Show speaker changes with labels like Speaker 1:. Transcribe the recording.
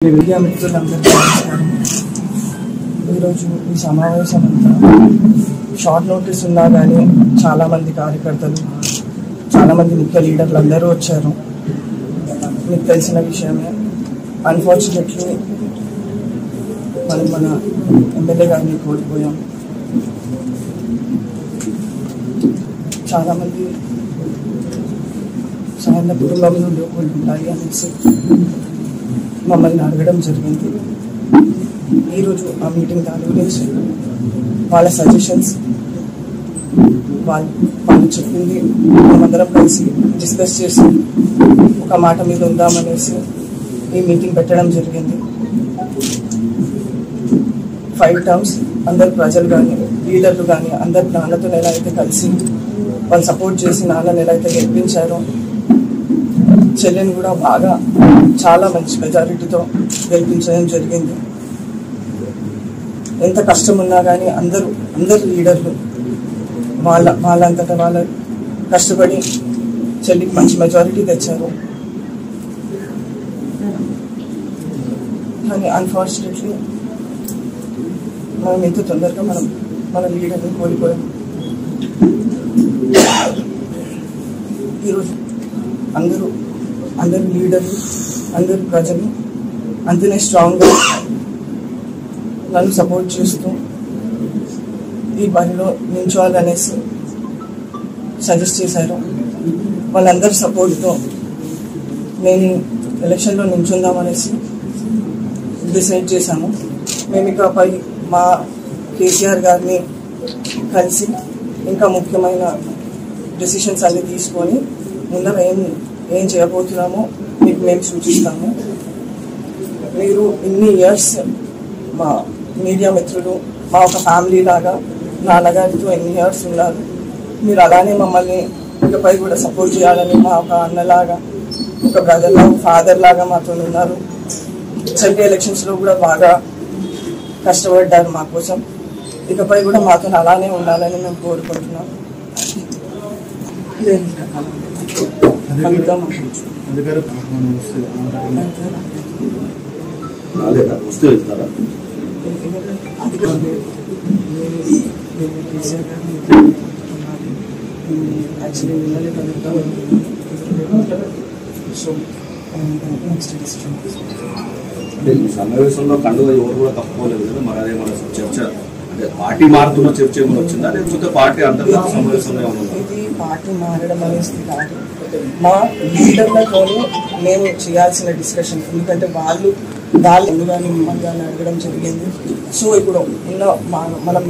Speaker 1: Media మిత్రులందరికీ నమస్కారం. ఈరోజు ఈ సమావేశం అంతా షార్ట్ నోటీస్ ఉన్నా కానీ చాలామంది కార్యకర్తలు, చాలామంది ముఖ్య లీడర్లు అందరూ వచ్చారు. మీకు తెలిసిన విషయమే. అన్ఫార్చునేట్లీ మన ఎమ్మెల్యే గారిని కోల్పోయాం. చాలామంది సాధారణ కుటుంబం నుండి ఉంటాయి అనేసి మమ్మల్ని అడగడం జరిగింది. ఈరోజు ఆ మీటింగ్ దాని గురించి వాళ్ళ సజెషన్స్, వాళ్ళు చెప్పింది మేమందరం కలిసి డిస్కస్ చేసి ఒక మాట మీద ఉందామనేసి ఈ మీటింగ్ పెట్టడం జరిగింది. 5 టర్మ్స్ అందరు ప్రజలు కానీ, లీడర్లు కానీ అందరు నాన్నతో ఎలా అయితే కలిసి వాళ్ళు సపోర్ట్ చేసి నాన్నని ఎలా అయితే గెలిపించారో, చెల్లెని కూడా బాగా చాలా మంచి మెజారిటీతో గెలిపించడం జరిగింది. ఎంత కష్టం ఉన్నా కానీ అందరు లీడర్లు వాళ్ళంతటా వాళ్ళ కష్టపడి చెల్లికి మంచి మెజారిటీ తెచ్చారు. కానీ అన్ఫార్చునేట్లీ మనం ఎంత తొందరగా మన లీడర్ని కోల్పోయాం. ఈరోజు అందరు లీడర్లు, అందరు ప్రజలు అంతనే స్ట్రాంగ్గా నన్ను సపోర్ట్ చేస్తూ ఈ పనిలో నిల్చోవాలనేసి సజెస్ట్ చేశారు. వాళ్ళందరి సపోర్ట్తో నేను ఎలక్షన్లో నిల్చుందామనేసి డిసైడ్ చేశాము. మేము ఇకపై మా కేసీఆర్ గారిని కలిసి ఇంకా ముఖ్యమైన డెసిషన్స్ అన్ని తీసుకొని ముందర ఏం చేయబోతున్నామో మీకు మేము సూచిస్తాము. మీరు ఇన్ని ఇయర్స్ మా మీడియా మిత్రులు, మా ఒక ఫ్యామిలీ లాగా నాన్నగారితో ఎన్ని ఇయర్స్ ఉన్నారు. మీరు అలానే మమ్మల్ని ఇకపై కూడా సపోర్ట్ చేయాలని మా ఒక అన్నలాగా, ఒక బ్రదర్ లాగా, ఫాదర్ లాగా మాతో ఉన్నారు. చెల్లి ఎలక్షన్స్లో కూడా బాగా కష్టపడ్డారు మా కోసం. ఇకపై కూడా మాతో అలానే ఉండాలని మేము కోరుకుంటున్నాం.
Speaker 2: సమావేశంలో కండువ ఎవరు కూడా తప్పుకోలేదు కదా, మరి అదే మన చర్చ అంటే పార్టీ మారుతున్న చర్చ ఏమైనా వచ్చిందా, లేకపోతే పార్టీ అంతర్గత సమావేశంలో ఏమన్నా?
Speaker 1: ఇది పార్టీ మారడం అనేది కాదు, మా లీడర్లతోనే మేము చేయాల్సిన డిస్కషన్. ఎందుకంటే వాళ్ళు ముందుగానే మిమ్మల్ని అడగడం జరిగింది. సో ఇప్పుడు ఉన్న మనం